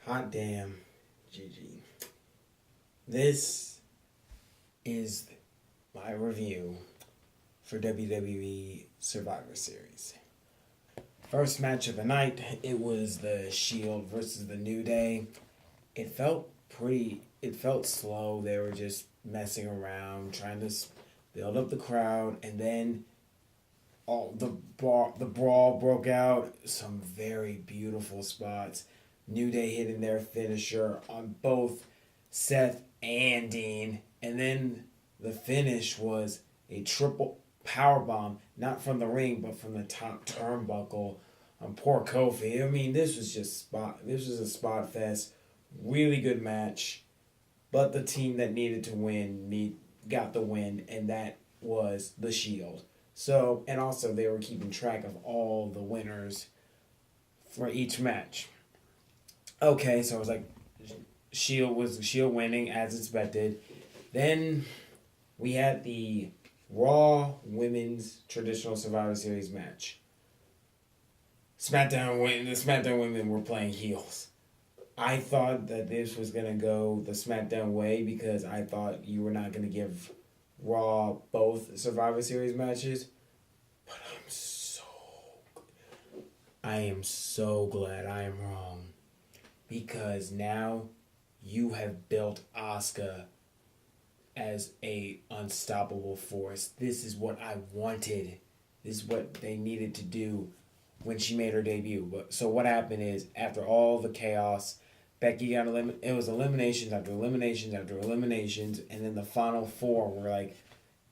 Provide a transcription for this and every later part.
Hot damn, GG. This is my review for WWE Survivor Series. First match of the night, it was the Shield versus the New Day. It felt slow. They were just messing around, trying to build up the crowd, and then the brawl broke out. Some very beautiful spots. New Day hitting their finisher on both Seth and Dean, and then the finish was a triple power bomb, not from the ring but from the top turnbuckle on poor Kofi. I mean, this was just spot. This was a spot fest. Really good match, but the team that needed to win got the win, and that was the Shield. So, and also they were keeping track of all the winners for each match. Okay, so it was like Shield winning as expected. Then we had the Raw Women's Traditional Survivor Series match. The SmackDown women were playing heels. I thought that this was gonna go the SmackDown way because I thought you were not gonna give Raw both Survivor Series matches. But I am so glad I am wrong. Because now you have built Asuka as a unstoppable force. This is what I wanted. This is what they needed to do when she made her debut. But so what happened is after all the chaos, Becky got eliminated. It was eliminations after eliminations after eliminations, and then the final four were like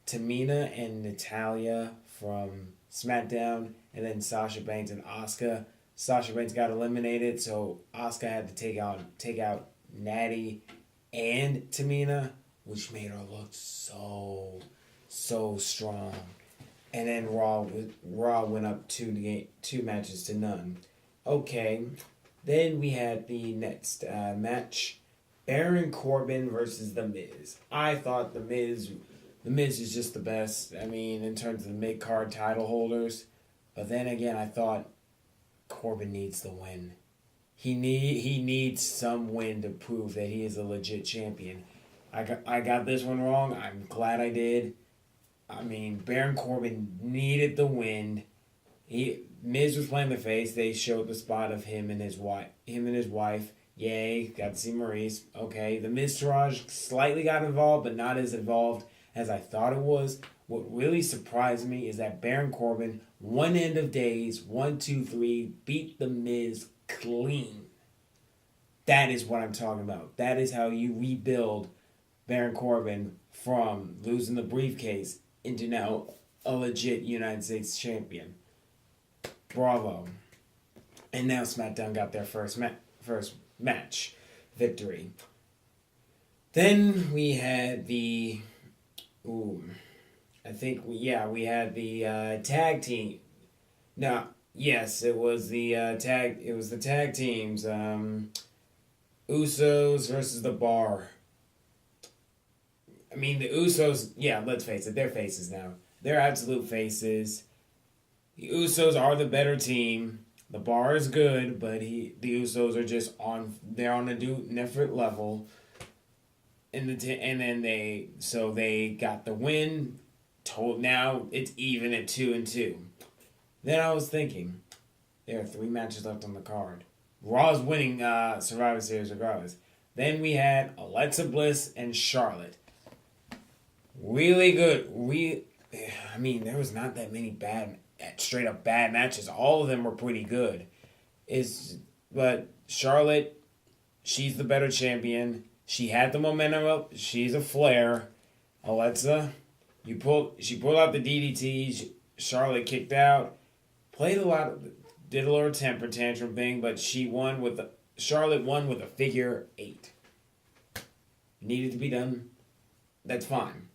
Tamina and Natalya from SmackDown, and then Sasha Banks and Asuka. Sasha Banks got eliminated, so Asuka had to take out Natty and Tamina, which made her look so strong. And then Raw went up two matches to none. Okay, then we had the next match, Baron Corbin versus The Miz. I thought The Miz is just the best. I mean, in terms of the mid card title holders, but then again, I thought Corbin needs the win. He needs some win to prove that he is a legit champion. I got this one wrong. I'm glad I did. I mean, Baron Corbin needed the win. Miz was playing the face. They showed the spot of him and his wife. Yay, got to see Maurice. Okay, the Miztourage slightly got involved, but not as involved as I thought it was. What really surprised me is that Baron Corbin, one end of days, 1, 2, 3, beat the Miz clean. That is what I'm talking about. That is how you rebuild Baron Corbin from losing the briefcase into now a legit United States champion. Bravo. And now SmackDown got their first match victory. Then we had the we had the tag team. No, yes, it was the tag teams. Usos versus the Bar. I mean, the Usos. Yeah, let's face it, they're faces now. They're absolute faces. The Usos are the better team. The Bar is good, but the Usos are just they're on a different level. And then they got the win. Now it's even at 2-2. Then I was thinking, there are 3 matches left on the card. Raw's winning Survivor Series regardless. Then we had Alexa Bliss and Charlotte. Really good. I mean, there was not that many straight up bad matches. All of them were pretty good. But Charlotte, she's the better champion. She had the momentum up. She's a Flair. Alexa, she pulled out the DDT. Charlotte kicked out. Did a little temper tantrum thing, but Charlotte won with a figure 8. Needed to be done. That's fine.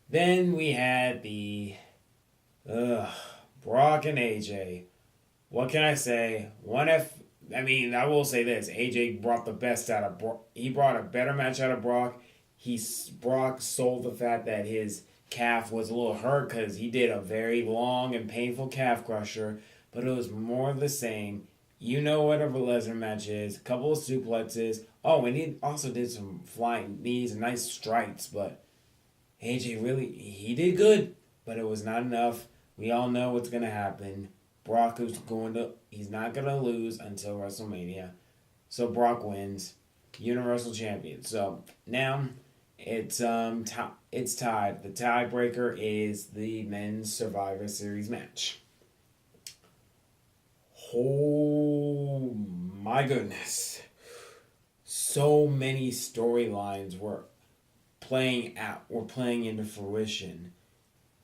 Then we had the Brock and AJ. What can I say? I will say this. AJ brought the best out of Brock. He brought a better match out of Brock. Brock sold the fact that his calf was a little hurt because he did a very long and painful calf crusher, but it was more of the same. You know what a Lesnar match is. A couple of suplexes. Oh, and he also did some flying knees and nice strikes, but AJ really, he did good, but it was not enough. We all know what's going to happen. Brock is he's not going to lose until WrestleMania. So Brock wins. Universal Champion. So now it's tied. The tiebreaker is the Men's Survivor Series match. Oh my goodness. So many storylines were playing into fruition.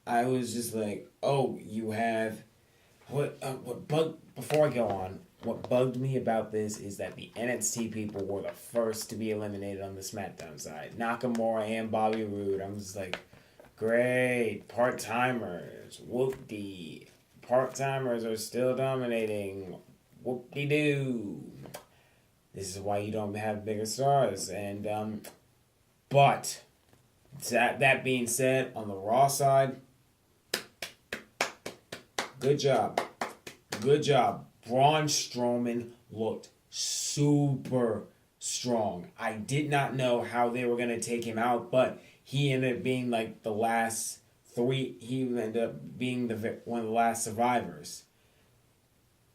I was just like, oh, you have before I go on, what bugged me about this is that the NXT people were the first to be eliminated on the SmackDown side. Nakamura and Bobby Roode. I'm just like, great, part-timers, whoop-dee. Part-timers are still dominating, whoop-de-doo. This is why you don't have bigger stars. And, but, that being said, on the Raw side, good job. Good job. Braun Strowman looked super strong. I did not know how they were going to take him out, but he ended up being like the last three. He ended up being one of the last survivors.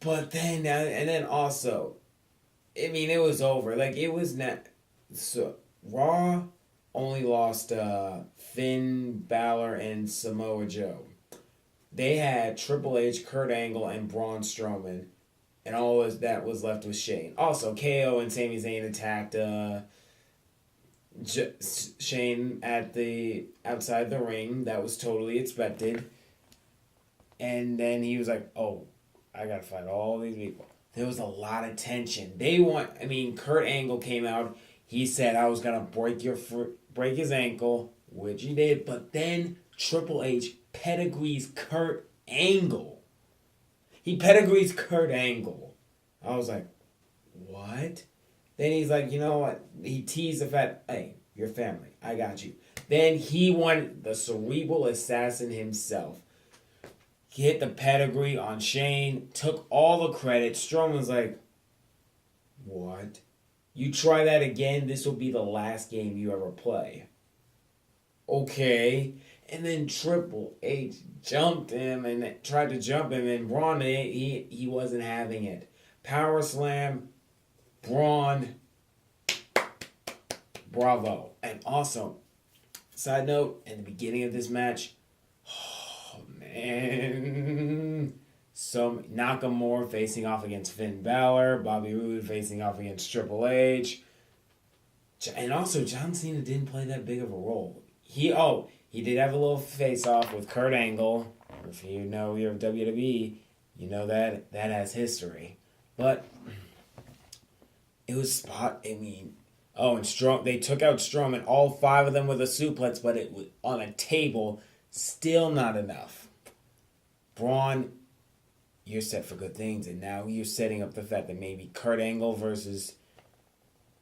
But then, and then also, I mean, it was over. Like, it was not. So, Raw only lost Finn Balor and Samoa Joe. They had Triple H, Kurt Angle, and Braun Strowman, and all that was left was Shane. Also, KO and Sami Zayn attacked Shane at the outside the ring. That was totally expected. And then he was like, "Oh, I gotta fight all these people." There was a lot of tension. Kurt Angle came out. He said, "I was gonna break his ankle," which he did. But then Triple H pedigrees Kurt Angle. He pedigrees Kurt Angle. I was like, what? Then he's like, you know what? He teased the fact, hey, your family. I got you. Then he wanted the cerebral assassin himself. He hit the pedigree on Shane, took all the credit. Strowman's like, what? You try that again, this will be the last game you ever play. Okay. And then Triple H jumped him and tried to jump him, and Braun, he wasn't having it. Power slam, Braun, bravo. And also, side note, in the beginning of this match, oh man, so Nakamura facing off against Finn Balor, Bobby Roode facing off against Triple H, and also John Cena didn't play that big of a role. He did have a little face-off with Kurt Angle. If you know you're WWE, you know that has history. But it was and they took out Strowman, all five of them with a suplex, but it was on a table, still not enough. Braun, you're set for good things, and now you're setting up the fact that maybe Kurt Angle versus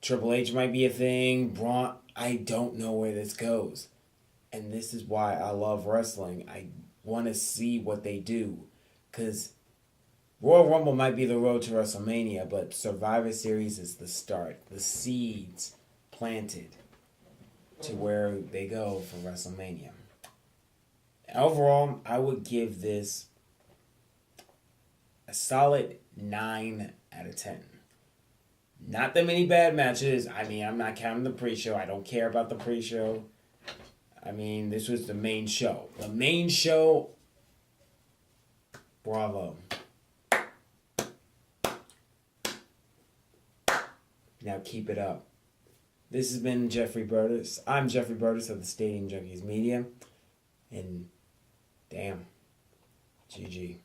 Triple H might be a thing. Braun, I don't know where this goes. And this is why I love wrestling. I want to see what they do. Because Royal Rumble might be the road to WrestleMania, but Survivor Series is the start. The seeds planted to where they go for WrestleMania. Overall, I would give this a solid 9 out of 10. Not that many bad matches. I'm not counting the pre-show. I don't care about the pre-show. This was the main show. The main show, bravo. Now keep it up. This has been Jeffrey Burtis. I'm Jeffrey Burtis of the Stadium Junkies Media. And damn, GG.